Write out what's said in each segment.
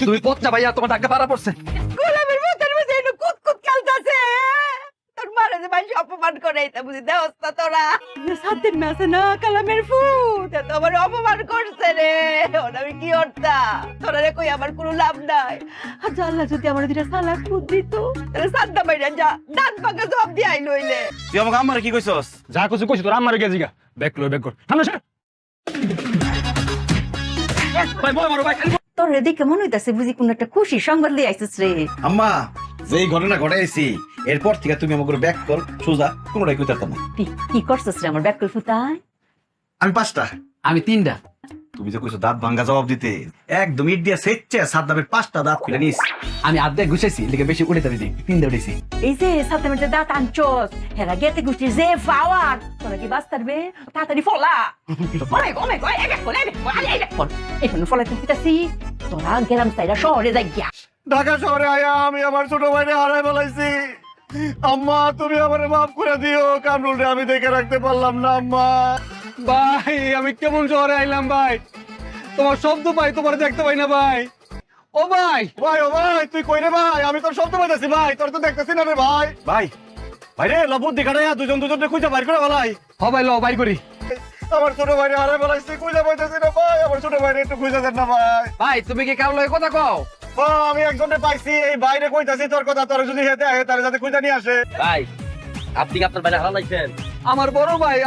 তুমি পচা ভাইয়া, তোমার ডাক্তার পারা পড়ছে। গোলামের মতন বুঝে এনে কুতকুত খেলতাছে। তোর মারে যে ভাই অপমান করে এটা বুঝি দেওস না তোরা। সাতের মাসে না কালামের ফুট এত আমার অপমান করছে রে। ওটা আমি কি করতাম? তোরা রে কই আমার কোনো লাভ নাই। আচ্ছা আল্লাহ যদি আমার দুটা সালাক ফুট দিত তাহলে সাদ্দা বাইরা যা দাঁত পাকা জবাব দিয়ে আইলো হইলে। তুই আমাকে আম্মারে কি কইছস? যা কিছু কইছি তোর আম্মারে গিয়ে জিগা। ব্যাক কর সামনে সর। ভাই বল মারো ভাই। তোর রে দেখে মনে হইতাছে বুঝি কোন একটা খুশি সংবাদ দিয়ে আইছিস রে। আম্মা যেই ঘটনা ঘটাইছি এরপর থেকে তুমি আমাকে ব্যাক কল সোজা কোনটাই কইতে পারতাম না। কি করছিস রে আমার ব্যাকল ফুটায়? আমি 5টা। আমি 3টা। তুমি যে কইছো দাঁত ভাঙ্গা জবাব দিতে, একদম ইট দিয়া সেচ্ছে সাদ্দামের 5টা দাঁত খুলে নিস। আমি আর্ধেক গুছাইছি, লিখে বেশি উড়ে দিছি, 3টা উঠেছি। এই যে সাদ্দামের যে দাঁত আনছস হেরা গেতে গুষ্টির যে পাওয়ার তোরা কি বাস পারবে? তাড়াতাড়ি ফলা। ওমে কই এক ফলা এক ফল এখন ফলা তুইতাছি তোরা গেরাম সাইরা শহরে যাই গিয়া। ঢাকা শহরে আয়া আমি আমার ছোট ভাইরে হারাই ফেলাইছি। আম্মা তুমি আমারে মাফ করে দিও, কামরুলরে আমি দেখে রাখতে পারলাম না আম্মা। ভাই আমি কেমন শহরে আইলাম ভাই, তোমার শব্দ ভাই তোমার দেখতে পাই না ভাই। ও ভাই ভাই ও ভাই তুই কই রে ভাই? আমি তোর শব্দ পাইতাছি ভাই, তোর তো দেখতেছি না রে ভাই। ভাই রে লবুদ দেখাড়া দুজনে খুঁজে বাইর করে বলাই। হ ভাই ল বাইর করি। আমার ছোট ভাইরে হারাই ফেলাইছি, খুঁজে পাইতাছি না ভাই। আমার ছোট ভাইরে একটু খুঁজে দেন না ভাই। ভাই তুমি কি কারো লগে কথা কও? আমি একজনে পাইছি, এই বাইরে কইতাছি তোর কথা, তোর যদি হেতে আহে তাহলে যাতে খুঁজে নিয়ে আসে। ভাই আপনি কি আপনার বাইরে হারা লাগছেন? আমার বড় ভাই,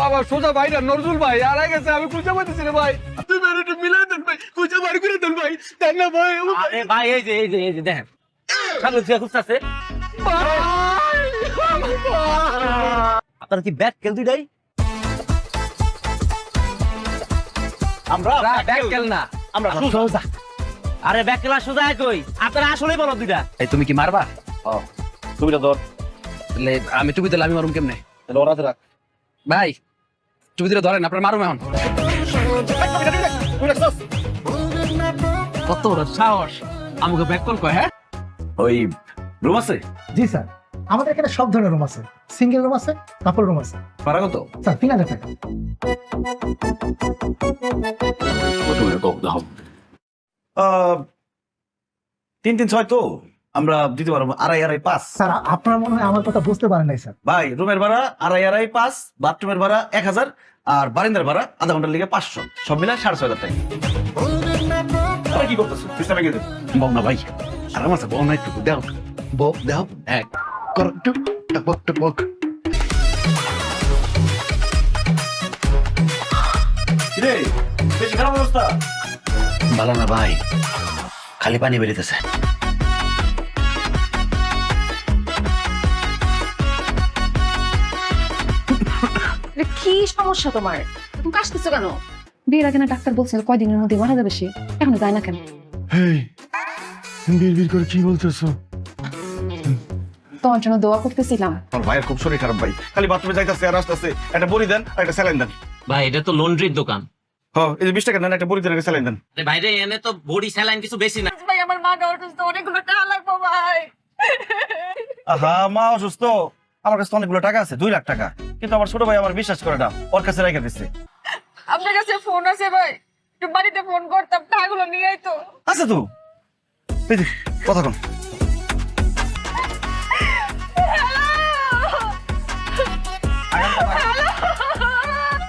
আমার সোজা ভাই না নজরুল ভাই হারাই গেছে, আমি খুঁজে পাইতেছি না ভাই। তুমি একটু মিলাই দেন ভাই, খুঁজে বাইর করে দেন ভাই। দেন না ভাই। আরে ভাই এই যে দেখেন সামনে থেকে খুঁজতেছে। আপনার কি ব্যাট খেল দুইটাই? আমরা ব্যাক খেল না, আমরা সোজা। আরে ব্যাট খেলা সোজা কই? আপনারা আসলেই বলো দুইটা। এই তুমি কি মারবা? তুমি ধর তাহলে আমি টুপি দিলে আমি মারুম কেমনে? তাহলে ওরাতে রাখ। ভাই টুপি দিলে ধরেন, আপনার মারুম এখন। কত বড় সাহস আমাকে ব্যাক কল কয়। হ্যাঁ ওই রুম আছে? জি স্যার, আমাদের এখানে সব ধরনের রুম আছে। সিঙ্গেল রুম আছে, কাপড় রুম আছে। ভাড়া কত? স্যার 3000 টাকা। তিন 6 তো আমরা দিতে পারবো। 2.5 স্যার আপনার মনে হয় আমার কথা বুঝতে পারেন নাই স্যার। ভাই রুমের ভাড়া 2.5 বাথরুমের ভাড়া 1000 আর বারিন্দার ভাড়া আধা ঘন্টার লিগে 500, সব মিলে 6,500 টাকা। আরে কি করতেছ? সিস্টেমে গেছে বল না ভাই, আর আমার বল না একটু দাও। দাও এক কর একটু টপক টপক। রে বেশি খারাপ অবস্থা? ভালো না ভাই, খালি পানি বেরিতেছে। কি সমস্যা তোমার? তুমি কাশতেছো কেন? বিয়ের আগে না ডাক্তার বলছিল কয়দিনের মধ্যে মারা যাবে সে, এখনো যায় না কেন? বিড় করে কি বলতেছো? তোমার জন্য দোয়া করতেছিলাম। আমার ভাইয়ের খুব শরীর খারাপ ভাই, খালি বাথরুমে যাইতাছে আর আসতেছে। একটা বড়ি দেন আর একটা স্যালাইন দেন। ভাই এটা তো লন্ড্রির দোকান। হ্যাঁ এই যে 20 টাকা দেন, একটা বড়ি দেন একটা স্যালাইন দেন। আরে ভাই রে এনে তো বডি স্যালাইন কিছু বেশি না। ভাই আমার মা অসুস্থ, অনেকগুলো টাকা লাগবে ভাই। আহা মা অসুস্থ, আমার কাছে তো অনেকগুলো টাকা আছে, 2 লাখ টাকা, কিন্তু আমার ছোট ভাই আমার বিশ্বাস করে না, ওর কাছে রেখে দিচ্ছে। আপনার কাছে ফোন আছে ভাই? একটু বাড়িতে ফোন করতাম, টাকাগুলো নিয়ে আইতো। আচ্ছা তো এই যে কথা কম।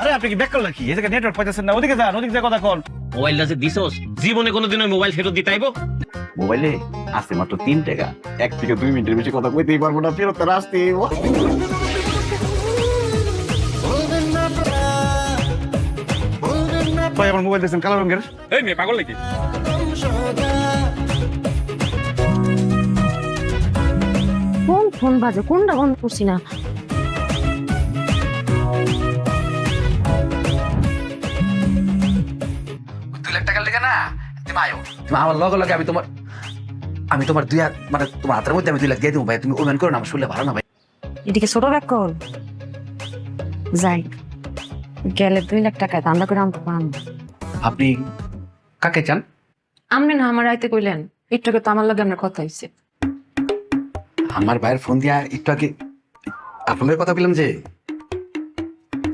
আরে আপনি কি ব্যাক করলেন কি? এই জায়গায় নেটওয়ার্ক পাইতেছেন না, ওদিকে যান, ওদিকে যা কথা কন। মোবাইলটা যে দিছস জীবনে কোনোদিন ওই মোবাইল ফেরত দিতে আইবো? মোবাইলে আছে মাত্র 3 টাকা, 1 থেকে 2 মিনিটের বেশি কথা কইতেই পারবো না, ফেরত তার আসতে ভাই। আমার মোবাইল দিয়েছেন কালো রঙের। এই মেয়ে পাগল নাকি? কোন ফোন বাজে? কোনটা বন্ধ করছি না? 2 লাখ টাকার লেগে না তুমি আয়ো, তুমি আমার লগে লগে আমি তোমার 2 হাত মানে তোমার হাতের মধ্যে আমি 2 লাখ দিয়ে দেবো ভাই। তুমি ওমেন করো না, আমার শুনলে ভালো না ভাই। এদিকে ছোট ব্যাগ কল যাই গেলে 2 লাখ টাকায় দান্দা করে আনতে পারেন। আপনি কাকে চান? আমনে না আমার রাইতে কইলেন, একটু আগে তো আমার লগে আপনার কথা হইছে। আমার ভাইয়ের ফোন দিয়া একটু আগে আপনাদের কথা বললাম যে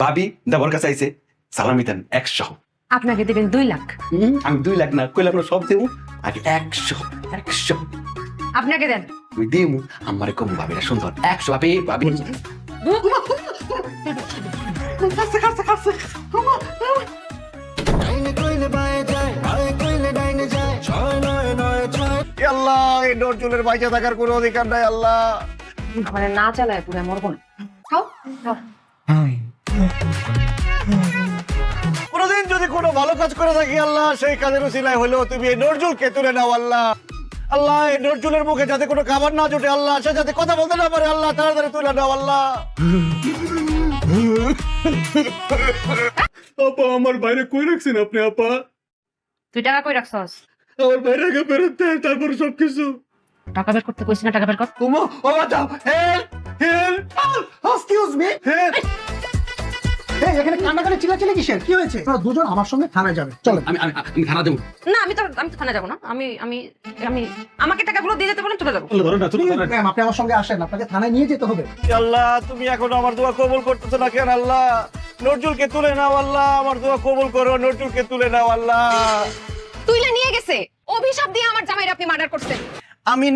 ভাবি দেবর কাছে আইছে, সালামি দেন 100। আপনাকে দেবেন 2 লাখ। আমি 2 লাখ না কইলা আমরা সব দেবো আগে 100 আপনাকে দেন। তুই দিমু আমারে কম ভাবিরা সুন্দর 100 ভাবি ভাবি আল্লাহ এই নজরুলের বাইচা থাকার কোনো অধিকার নাই আল্লাহ। মানে না চালায় পুরো মরবো না। খাও খাও। কোনোদিন যদি কোনো ভালো কাজ করে থাকি আল্লাহ সেই কাজের উসিলায় হলো তুমি এই নজরুলকে তুলে নাও আল্লাহ। আল্লাহ এই নজরুলের মুখে যাতে কোনো খাবার না জোটে আল্লাহ, সে যাতে কথা বলতে না পারে আল্লাহ, তাড়াতাড়ি তুলে নাও আল্লাহ। আপা আমার বাইরে কই রাখছেন আপনি আপা? তুই টাকা কই রাখছস? আমার বাইরে আগে ফেরত দেন তারপর সবকিছু। টাকা বের করতে কইছিস না, টাকা বের কর। তোমা ও বাঁচাও, help help excuse me, help. এই এখানে কান্নাকাটি চিল্লাচিল্লি কিসের? কি হয়েছে? তোরা দুজন আমার সঙ্গে থানায় যাবে, চলো। আমি খানা দেবো না আমি তো থানা যাবো না। আমি আমি আমি আমাকে টাকাগুলো দিয়ে যেতে বলেন, চলে যাবো। ধরো না, Please, ম্যাম, আপনি আমার সঙ্গে আসেন, আপনাকে থানায় নিয়ে যেতে হবে। আল্লাহ তুমি এখন আমার দোয়া কবুল করতেছো না কেন আল্লাহ? নজরুলকে তুলে নাও আল্লাহ, আমার দোয়া কবুল করো, নজরুলকে তুলে নাও আল্লাহ। তুইলা নিয়ে গেছে, অভিশাপ দিয়ে আমার জামাইরে আপনি মার্ডার করছেন। আমি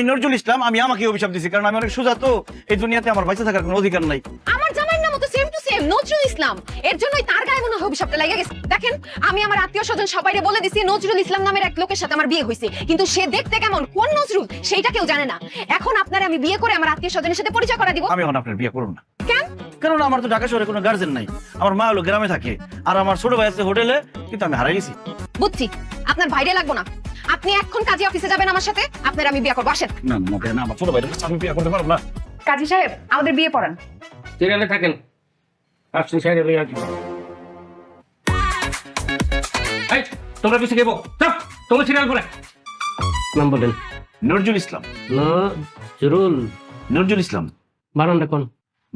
নজরুল ইসলাম, আমি আমাকে অভিশাপ দিছি কারণ আমি অনেক সোজা তো, এই দুনিয়াতে আমার বেঁচে থাকার কোনো অধিকার নাই। আমার জামাইয়ের নাম তো same to same Nazrul Islam, এর জন্যই তার গায়ে মনে হয় অভিশাপটা লেগে গেছে। দেখেন আমি আমার আত্মীয় স্বজন সবাইকে বলে দিছি নজরুল ইসলাম নামের এক লোকের সাথে আমার বিয়ে হয়েছে, কিন্তু সে দেখতে কেমন, কোন নজরুল সেইটা কেউ জানে না। এখন আপনারা আমি বিয়ে করে আমার আত্মীয় স্বজনের সাথে পরিচয় করা দিব। আমি এখন আপনার বিয়ে করব না। কেন? কারণ আমার তো ঢাকা শহরে কোনো গার্জেন নাই, আমার মা হলো গ্রামে থাকে, আর আমার ছোট ভাই আছে হোটেলে, কিন্তু আমি হারাই গেছি। বুঝছি, আপনার বাইরে লাগবো না, আপনি এখন কাজী অফিসে যাবেন আমার সাথে, আপনার আমি বিয়ে করবো। আসেন। না না না, আমার ছোট ভাই আমি বিয়ে করতে পারবো না। কাজী সাহেব আমাদের বিয়ে পড়ান। সিরিয়ালে থাকেন, আপনি সাইডে লইয়া দিন। এই তোমরা পিছে গেবো, চুপ, তোমরা সিরিয়াল বলে নাম বলেন। নজরুল ইসলাম। নজরুল ইসলাম বানানটা কোন?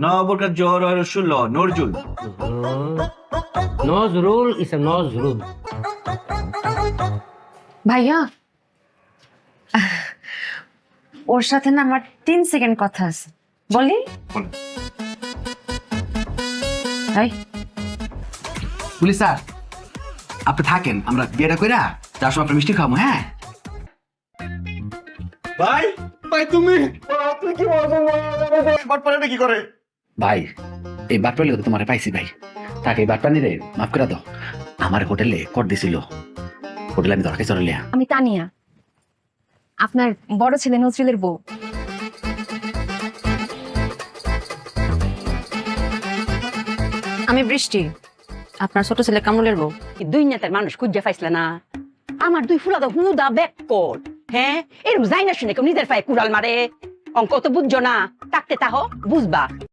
নবরকাত জোহর আর রসুল নজরুল। নজরুল ইসলাম, নজরুল। ভাইয়া ওর সাথে না আমার 3 সেকেন্ড কথা আছে, বলি? ভাই পুলিশ স্যার আপনি থাকেন, আমরা বিয়েটা কইরা তার সময় আপনার মিষ্টি খাবো। হ্যাঁ ভাই ভাই তুমি কি বাটপারে কি করে? ভাই এই বাটপানি তো তোমার পাইছি ভাই, তাকে এই বাটপানি রে মাফ করে দাও। আমার হোটেলে কর দিছিল, হোটেলে আমি দরকার চলিয়া। আমি তানিয়া, আপনার বড় ছেলে নজরুলের বউ। আমি বৃষ্টি, আপনার ছোট ছেলে কামলের বউ। দুই নেতার মানুষ খুঁজে পাইছিল না, আমার 2 ফুলা তো হুদা ব্যাক কোট। হ্যাঁ এরকম যাই না শুনে কেউ নিজের পায়ে কুড়াল মারে। অঙ্ক তো বুঝছো না, থাকতে তাহ বুঝবা।